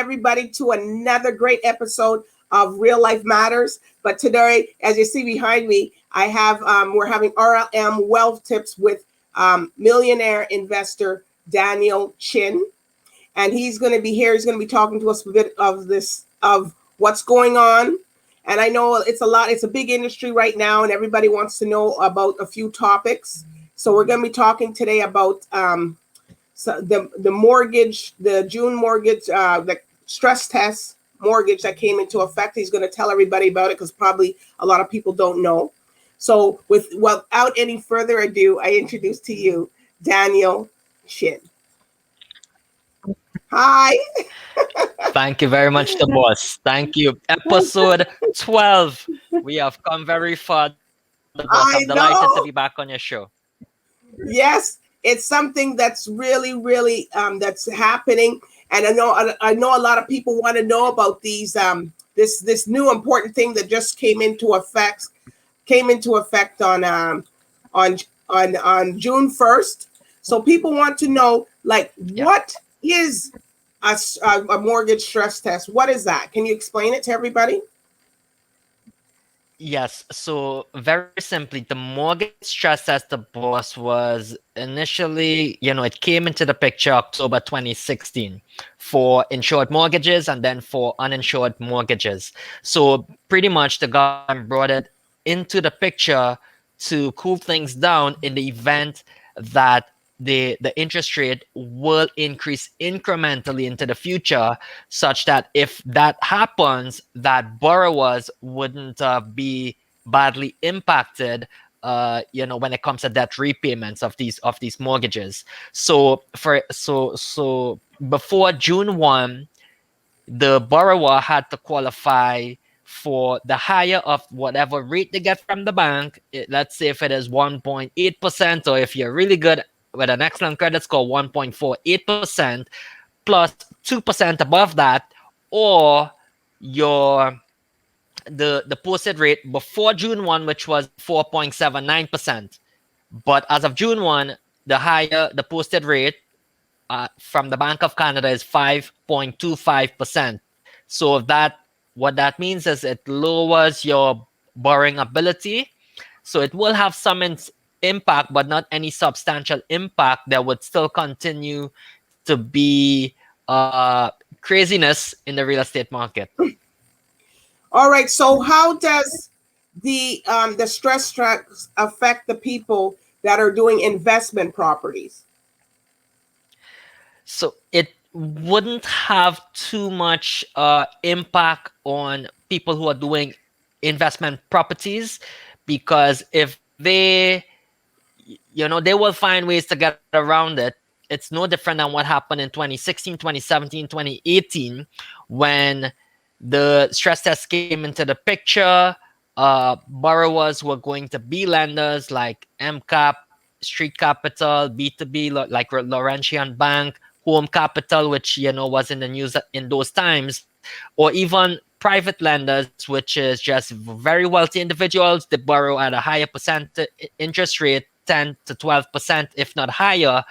everybody to another great episode of Real Life Matters. But today, as you see behind me, I have we're having RLM Wealth Tips with millionaire investor Daniel Chin, and he's going to be here. He's going to be talking to us a bit of what's going on. And I know it's a big industry right now, and everybody wants to know about a few topics. So we're going to be talking today about the mortgage, the June mortgage, the stress test mortgage that came into effect. He's going to tell everybody about it because probably a lot of people don't know. So without any further ado, I introduce to you Daniel Chin. Hi. Thank you very much, DBoss. Thank you. Episode 12. We have come very far. I'm delighted to be back on your show. Yes, it's something that's really, really that's happening, and I know a lot of people want to know about these this new important thing that just came into effect on June 1st. So people want to know, what is a mortgage stress test? What is that? Can you explain it to everybody? Yes. So very simply, the mortgage stress test, DBoss, was initially, it came into the picture October 2016 for insured mortgages and then for uninsured mortgages. So pretty much the government brought it into the picture to cool things down in the event that the interest rate will increase incrementally into the future, such that if that happens, that borrowers wouldn't be badly impacted, when it comes to debt repayments of these mortgages. So before June 1, the borrower had to qualify for the higher of whatever rate they get from the bank. Let's say if it is 1.8%, or if you're really good with an excellent credit score, 1.48% plus 2% above that, or the posted rate before June 1, which was 4.79%. But as of June 1, the posted rate from the Bank of Canada is 5.25%. So what that means is it lowers your borrowing ability. So it will have some impact, but not any substantial impact. There would still continue to be craziness in the real estate market. All right. So how does the stress test affect the people that are doing investment properties? So it wouldn't have too much impact on people who are doing investment properties, because if they will find ways to get around it. It's no different than what happened in 2016, 2017, 2018, when the stress test came into the picture. Borrowers were going to be lenders like MCAP, Street Capital, B2B, like Laurentian Bank, Home Capital, which was in the news in those times, or even private lenders, which is just very wealthy individuals. They borrow at a higher percent interest rate, 10 to 12%, if not higher.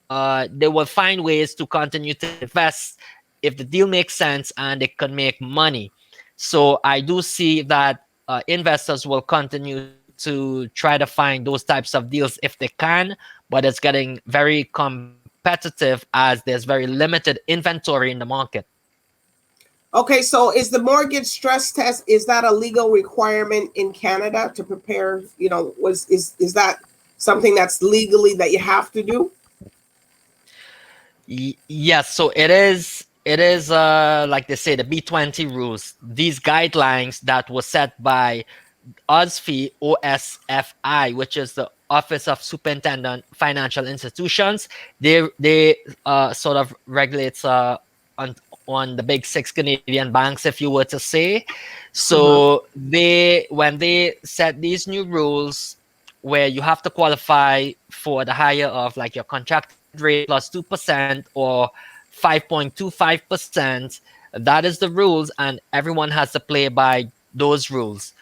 They will find ways to continue to invest if the deal makes sense and they can make money. So I do see that investors will continue to try to find those types of deals if they can, but it's getting very competitive as there's very limited inventory in the market. Okay, so is the mortgage stress test, is that a legal requirement in Canada to prepare? Is that something that's legally that you have to do? Yes, so it is. It is like they say, the B20 rules. These guidelines that were set by OSFI, which is the Office of Superintendent Financial Institutions. They sort of regulates on the big 6 Canadian banks, if you were to say. So when they set these new rules where you have to qualify for the higher of like your contracted rate plus 2% or 5.25%, that is the rules, and everyone has to play by those rules.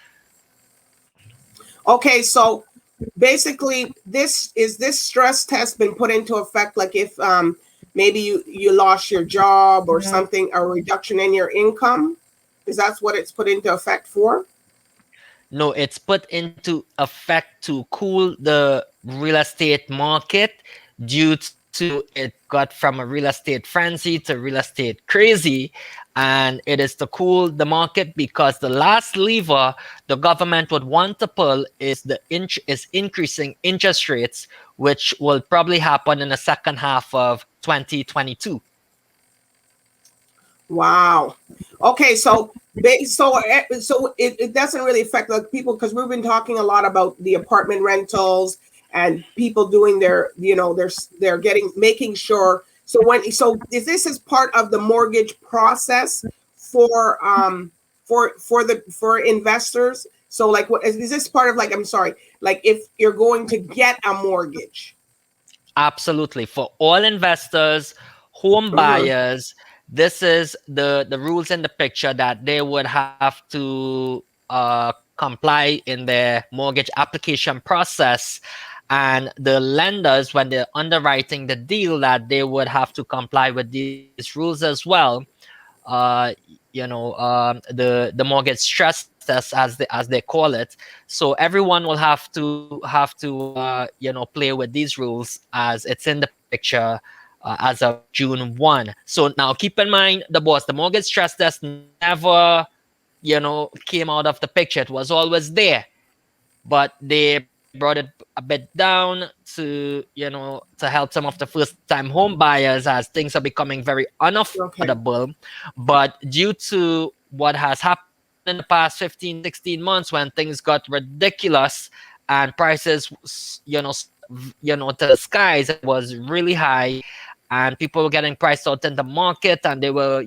Okay, so basically this stress test been put into effect, like if maybe you lost your job or something, a reduction in your income? Is that what it's put into effect for? No, it's put into effect to cool the real estate market due to it got from a real estate frenzy to real estate crazy. And it is to cool the market because the last lever the government would want to pull is is increasing interest rates, which will probably happen in the second half of 2022. Wow. Okay, so it doesn't really affect like people, because we've been talking a lot about the apartment rentals and people doing their, they're making sure. So is this is part of the mortgage process for for investors? So like, what is this part of, like, I'm sorry, like if you're going to get a mortgage? Absolutely. For all investors, home Mhm. buyers, this is the rules in the picture that they would have to comply in their mortgage application process. And the lenders, when they're underwriting the deal, that they would have to comply with these rules as well. uh, the mortgage stress test, as they call it. So everyone will have to play with these rules as it's in the picture as of June 1. So now keep in mind, the mortgage stress test never came out of the picture. It was always there, but they brought it a bit down to help some of the first time home buyers as things are becoming very Okay. unaffordable. But due to what has happened in the past 15, 16 months, when things got ridiculous and prices to the skies, it was really high, and people were getting priced out in the market, and they were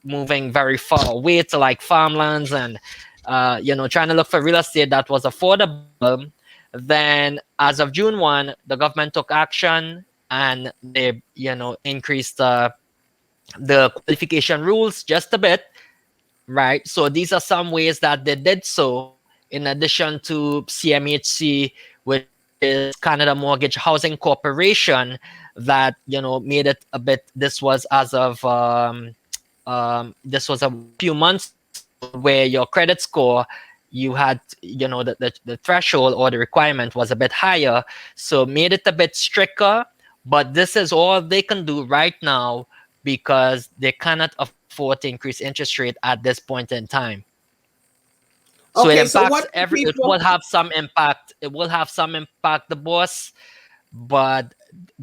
moving very far away to like farmlands, and trying to look for real estate that was affordable. Then, as of June 1, the government took action, and they, increased the qualification rules just a bit, right? So these are some ways that they did so, in addition to CMHC, which is Canada Mortgage Housing Corporation, that made it a bit. This was a few months ago, where your credit score, you had, the threshold or the requirement was a bit higher, so made it a bit stricter. But this is all they can do right now because they cannot afford to increase interest rate at this point in time. So it Okay, so impacts what do it will people? have some impact. It will have some impact, the boss. But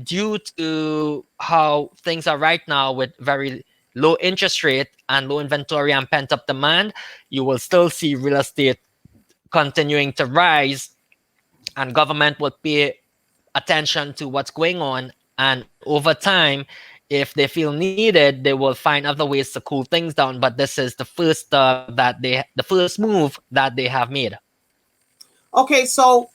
due to how things are right now, with very low interest rate and low inventory and pent up demand, you will still see real estate continuing to rise, and government will pay attention to what's going on. And over time, if they feel needed, they will find other ways to cool things down. But this is the first move that they have made. Okay, so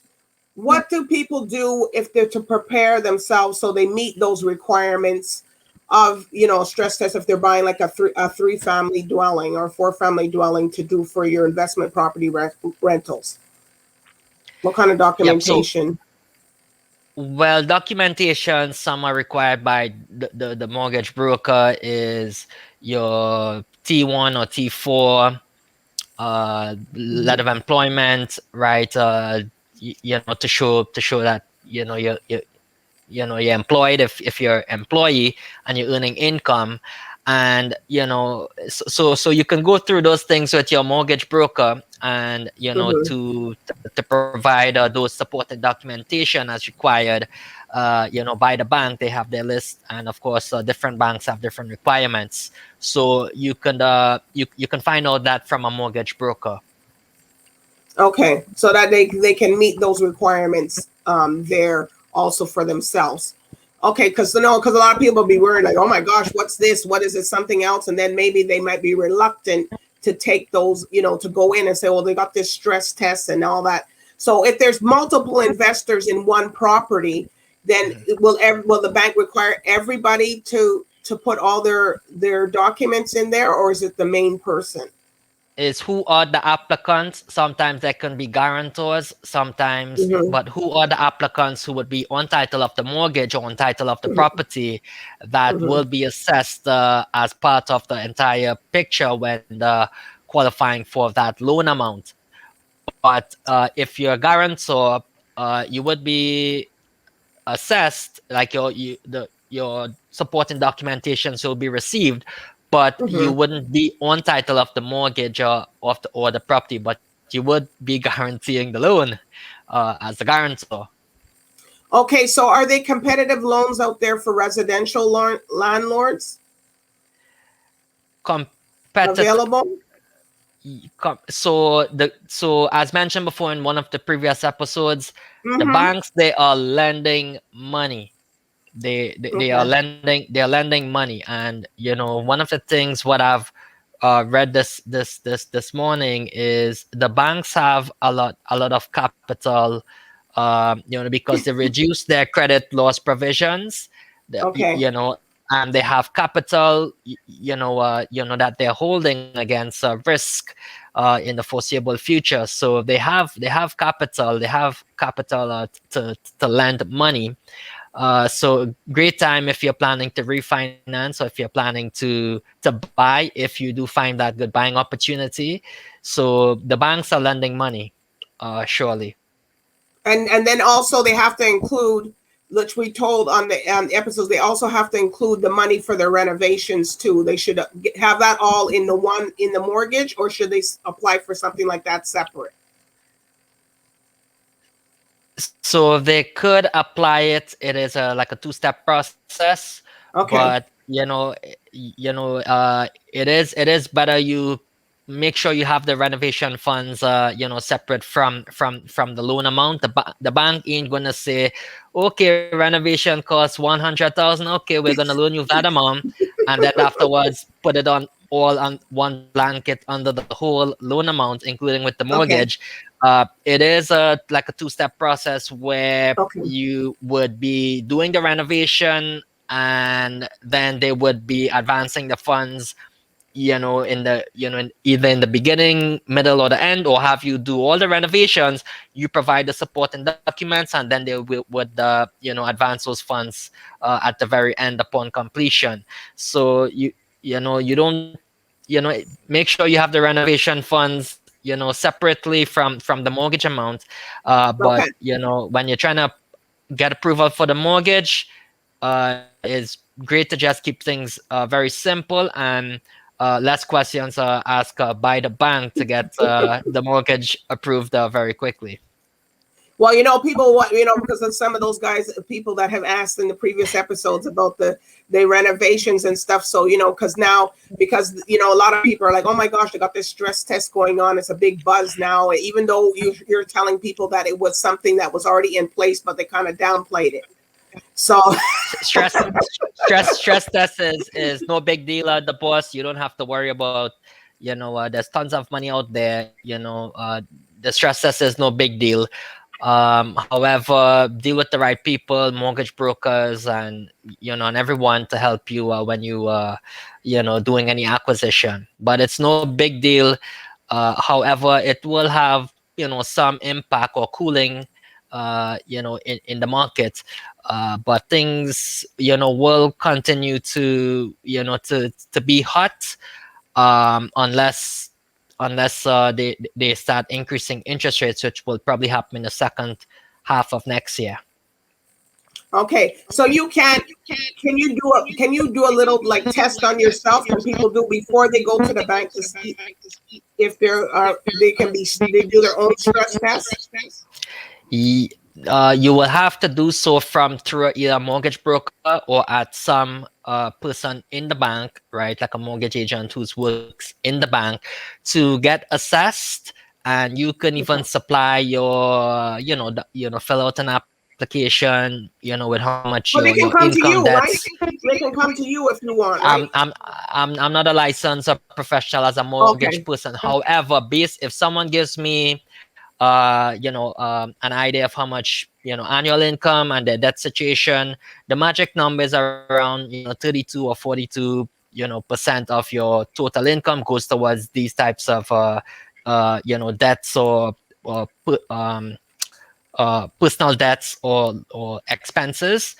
what do people do if they're to prepare themselves so they meet those requirements of, stress test, if they're buying like a three family dwelling or four family dwelling to do for your investment property rentals? What kind of Yep. So, documentation? well, documentation, some are required by the mortgage broker, is your T1 or T4, letter Mhm. of employment, right? To show that you're employed, if you're employee and you're earning income. And so you can go through those things with your mortgage broker, and Mhm. to provide those supported documentation as required by the bank. They have their list, and of course different banks have different requirements. So you can find out that from a mortgage broker. Okay, so that they can meet those requirements there also for themselves. Okay, because because a lot of people be worried like, oh my gosh, what's this? What is it? Something else? And then maybe they might be reluctant to take those, to go in and say, well, they got this stress test and all that. So if there's multiple investors in one property, then Mhm. will the bank require everybody to put all their documents in there, or is it the main person? is who are the applicants. Sometimes there can be guarantors, sometimes, Mm-hmm. but who are the applicants who would be on title of the mortgage or on title of the property that Mm-hmm. will be assessed as part of the entire picture when qualifying for that loan amount. But if you're a guarantor, you would be assessed, like your supporting documentations will be received, but you Mm-hmm. wouldn't be on title of the mortgage or the property, but you would be guaranteeing the loan as the guarantor. Okay, so are they competitive loans out there for residential landlords Competitive. available? So as mentioned before in one of the previous episodes, the Mm-hmm. banks, they are lending money. They are Okay. lending money, and one of the things what I've read this morning is the banks have a lot of capital, because they reduce their credit loss provisions, Okay. and they have capital, that they're holding against risk in the foreseeable future. So they have capital, to lend money. So great time if you're planning to refinance, or if you're planning to buy, if you do find that good buying opportunity. So the banks are lending money, surely. And then also they have to include, which we told on the episodes, they also have to include the money for their renovations too. They should have that all in the one in the mortgage, or should they apply for something like that separate? So they could apply it. It is like a two-step process, but Okay. it is better you make sure you have the renovation funds separate from the loan amount. The bank ain't gonna say, okay, renovation costs 100,000, okay, we're gonna loan you that amount, and then afterwards put it on all on one blanket under the whole loan amount, including with the Okay. mortgage. It is like a two-step process where Okay. you would be doing the renovation, and then they would be advancing the funds, either in the beginning, middle, or the end, or have you do all the renovations. You provide the support and documents, and then they would advance those funds at the very end upon completion. So you don't, make sure you have the renovation funds separately from the mortgage amount. But Okay. when you're trying to get approval for the mortgage, it's great to just keep things very simple, and less questions asked by the bank to get the mortgage approved very quickly. Well, people what because of some of those guys, people that have asked in the previous episodes about the renovations and stuff. So because now, because a lot of people are like, oh my gosh, they got this stress test going on. It's a big buzz now, even though you're telling people that it was something that was already in place, but they kind of downplayed it. So Stress test is no big deal at the boss. You don't have to worry about, there's tons of money out there. The stress test is no big deal. However, deal with the right people, mortgage brokers, and everyone to help you when doing any acquisition. But it's no big deal. However, it will have some impact or cooling in the market. But things will continue to be hot, unless they start increasing interest rates, which will probably happen in the second half of next year. okay, so can you do a little like test on yourself? Can people do before they go to the bank to see if they do their own stress test? Ye- you will have to do so from through either a mortgage broker or at some person in the bank, right? Like a mortgage agent who works in the bank to get assessed. And you can even Okay. supply fill out an application, with how much your Well, they can come to income you, that's. right? They can come to you if you want, I'm right? I'm I'm not a licensed or professional as a mortgage Okay. person. However, if someone gives me an idea of how much annual income and their debt situation, the magic number is around 32 or 42 percent of your total income goes towards these types of debts or personal debts or expenses.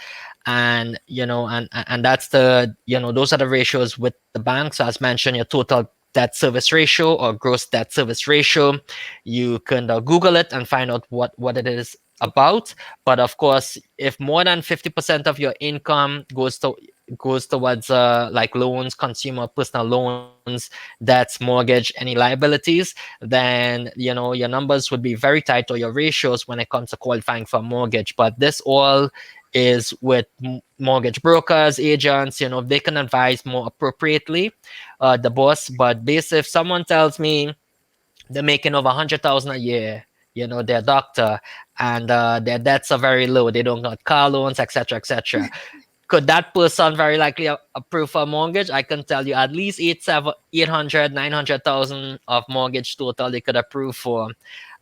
And that's those are the ratios with the bank. So as mentioned, your total debt service ratio or gross debt service ratio, you can Google it and find out what it is about. But of course, if more than 50% of your income goes towards like loans, consumer personal loans, debts, mortgage, any liabilities, then your numbers would be very tight, or your ratios when it comes to qualifying for a mortgage. But this all is with mortgage brokers, agents. They can advise more appropriately, the boss. But basically, if someone tells me they're making over 100,000 a year, they're a doctor, and their debts are very low, they don't got car loans, etc., etc., could that person very likely approve for a mortgage? I can tell you at least 800, 900,000 of mortgage total they could approve for.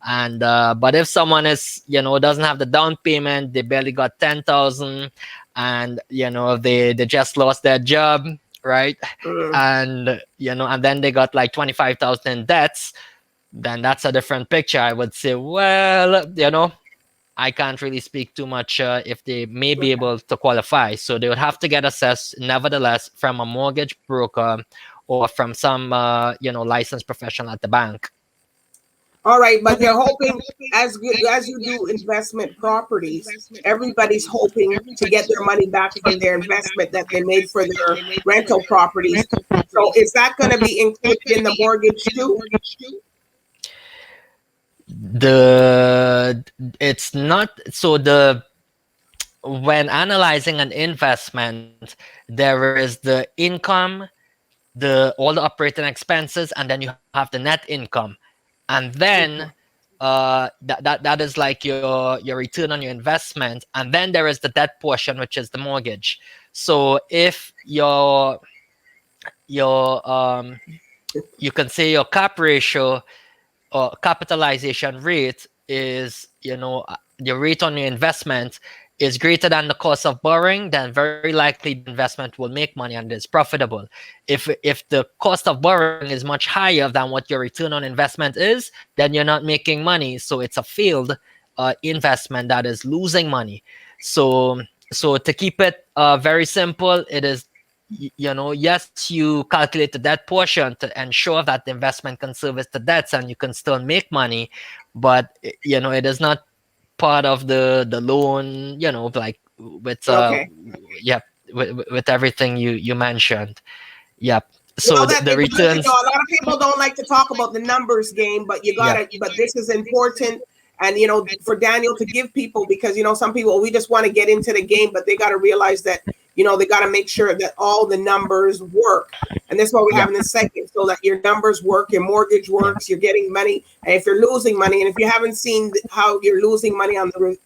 And but if someone is doesn't have the down payment, they barely got 10,000, and they just lost their job, right? And and then they got like 25,000 in debts, then that's a different picture. I would say, well, I can't really speak too much if they may be able to qualify. So they would have to get assessed, nevertheless, from a mortgage broker or from some, licensed professional at the bank. All right, but they're hoping, as you do investment properties, everybody's hoping to get their money back from their investment that they made for their rental properties. So is that going to be included in the mortgage too? It's not. So when analyzing an investment, there is the income, all the operating expenses, and then you have the net income, and then that is like your return on your investment, and then there is the debt portion, which is the mortgage. So if your you can say your cap ratio or capitalization rate is the rate on your investment is greater than the cost of borrowing, then very likely the investment will make money and is profitable. If the cost of borrowing is much higher than what your return on investment is, then you're not making money. So it's a failed investment that is losing money. So to keep it very simple, it is yes, you calculate the debt portion to ensure that the investment can service the debts and you can still make money, but it is not part of the loan, like with yeah, with everything you mentioned. Yeah. So well, the returns. a lot of people don't like to talk about the numbers game, but you gotta. But this is important, and for Daniel to give people, because some people, we just want to get into the game, but they got to realize that they got to make sure that all the numbers work, and that's why we're having this segment, so that your numbers work, your mortgage works, you're getting money, and if you're losing money, and if you haven't seen how you're losing money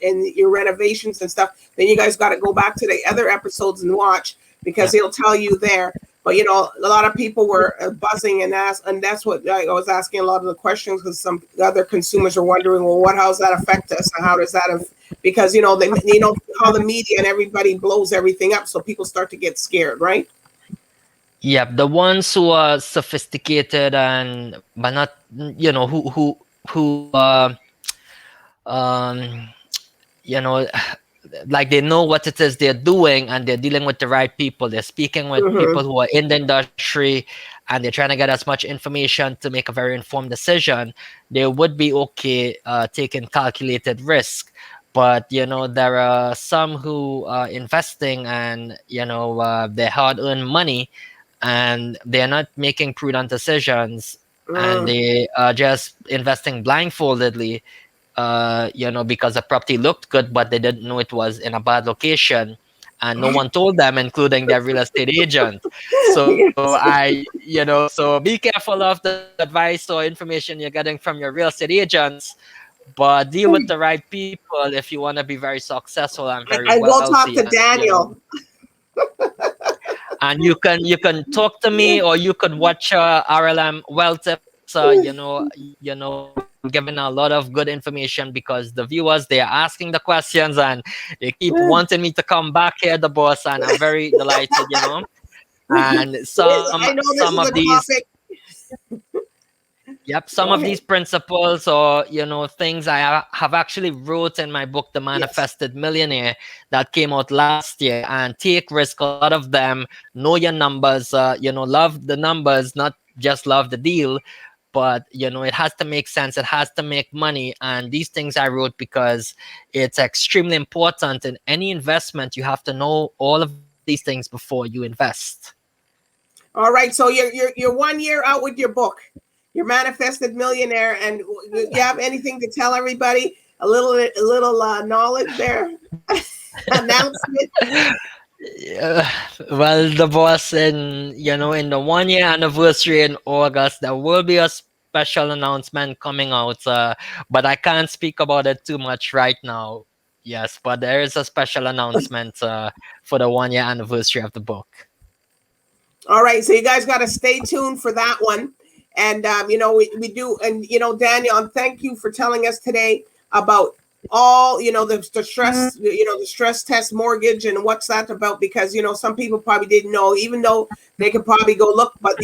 in your renovations and stuff, then you guys got to go back to the other episodes and watch, because he'll tell you there. But a lot of people were buzzing and that's what I was asking a lot of the questions, because some other consumers are wondering, well, how does that affect us, and how does that because how the media and everybody blows everything up, so people start to get scared, right? Yeah, the ones who are sophisticated and but not who um like they know what it is they're doing, and they're dealing with the right people. They're speaking with people who are in the industry, and they're trying to get as much information to make a very informed decision. They would be okay taking calculated risk. But there are some who are investing, and their hard-earned money, and they're not making prudent decisions, and they are just investing blindfoldedly, because the property looked good, but they didn't know it was in a bad location, and no one told them, including their real estate agent. So be careful of the advice or information you're getting from your real estate agents, but deal with the right people if you want to be very successful and very and wealthy. go talk to Daniel. And you can talk to me, or you could watch RLM Wealth Tips. I'm giving a lot of good information, because the viewers, they are asking the questions, and they keep wanting me to come back here, the boss, and I'm very delighted. And I know this some is of a these, topic. yep, some Go of ahead. these principles or things I have actually wrote in my book, The Yes. Manifested Millionaire, that came out last year. And take risk, a lot of them. Know your numbers. Love the numbers, not just love the deal. But it has to make sense. It has to make money. And these things I wrote because it's extremely important in any investment. You have to know all of these things before you invest. All right. So you're 1 year out with your book. You're Manifested Millionaire, and you have anything to tell everybody? A little knowledge there. Announcement. Yeah, well, the boss, in the 1 year anniversary in August, there will be a special announcement coming out. But I can't speak about it too much right now. Yes, but there is a special announcement for the 1 year anniversary of the book. All right, so you guys got to stay tuned for that one. And, we do. And, Daniel, and thank you for telling us today about all, the stress, the stress test mortgage and what's that about, because, some people probably didn't know, even though they could probably go look, but,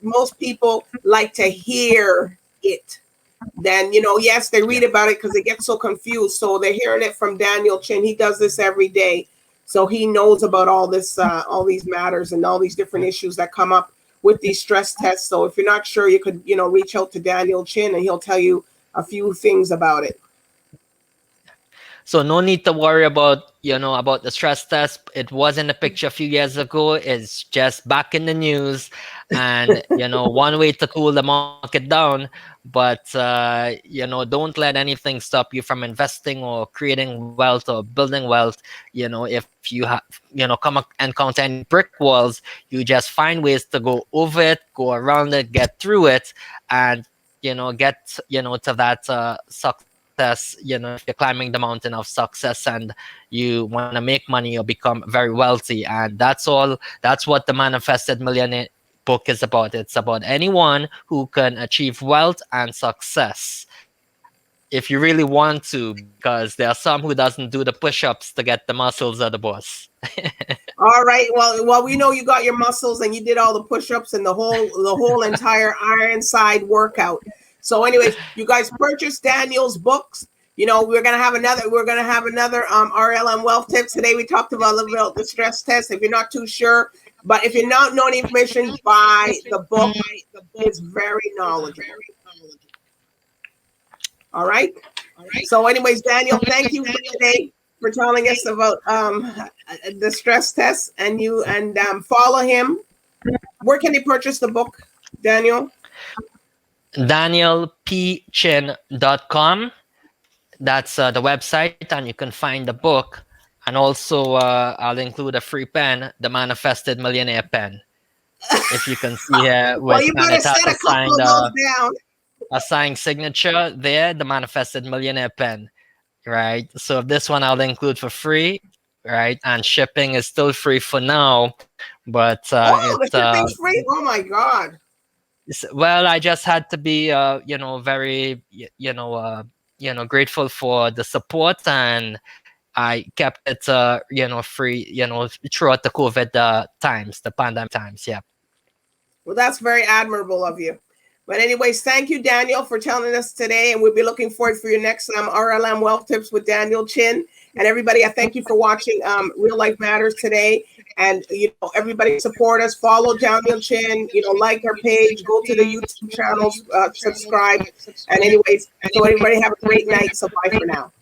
most people like to hear it. Then, yes, they read Yeah. about it because they get so confused. So they're hearing it from Daniel Chin. He does this every day. So he knows about all this, all these matters and all these different issues that come up with these stress tests. So if you're not sure, you could, reach out to Daniel Chin and he'll tell you a few things about it. So no need to worry about about the stress test. It was in the picture a few years ago. It's just back in the news, and one way to cool the market down. But don't let anything stop you from investing or creating wealth or building wealth. If you have encounter any brick walls, you just find ways to go over it, go around it, get through it, and get to that success. If you're climbing the mountain of success and you want to make money or become very wealthy. And that's what the Manifested Millionaire book is about. It's about anyone who can achieve wealth and success if you really want to, because there are some who doesn't do the push-ups to get the muscles of the boss. All right. Well, we know you got your muscles and you did all the push-ups and the whole entire Ironside workout. So, anyways, you guys purchase Daniel's books. We're gonna have another. RLM Wealth Tips today. We talked about a little bit about the stress test. If you're not too sure, but if you're not knowing information, buy the book. It's very knowledgeable. All right. So, anyways, Daniel, thank you for today for telling us about the stress test, and follow him. Where can they purchase the book, Daniel? DanielPchin.com. That's the website, and you can find the book. And also, I'll include a free pen, the Manifested Millionaire pen. If you can see here, Well, you and better it has set a couple of those down. a signed signature there, the Manifested Millionaire pen, right? So this one I'll include for free, right? And shipping is still free for now, but Oh, the shipping's free. Oh my God. well, I just had to be very grateful for the support, and I kept it free throughout the COVID times, the pandemic times. Yeah. Well, that's very admirable of you. But anyways, thank you, Daniel, for telling us today, and we'll be looking forward for your next RLM Wealth Tips with Daniel Chin. And everybody, I thank you for watching Real Life Matters today. And everybody support us, follow Daniel Chin, like our page, go to the YouTube channels, subscribe. And anyways, so everybody have a great night. So bye for now.